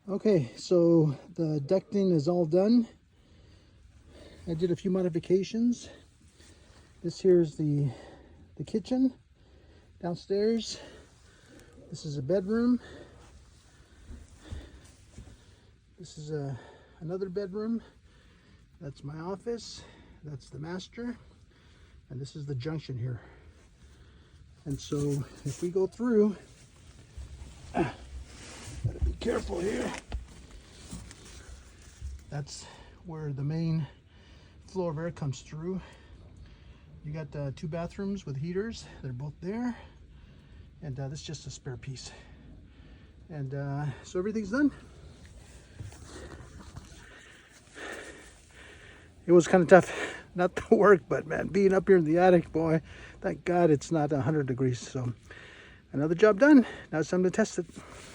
Okay, so the ducting is all done. I did a few modifications. This here is the kitchen downstairs. This is a bedroom. This is another bedroom. That's my office. That's the master. And this is the junction here. And so if we go through, gotta be careful here. That's where the main flow of air comes through. You got 2 bathrooms with heaters. They're both there. And this is just a spare piece. And so everything's done. It was kind of tough not to work, but man, being up here in the attic, boy, thank God it's not 100 degrees. So another job done. Now it's time to test it.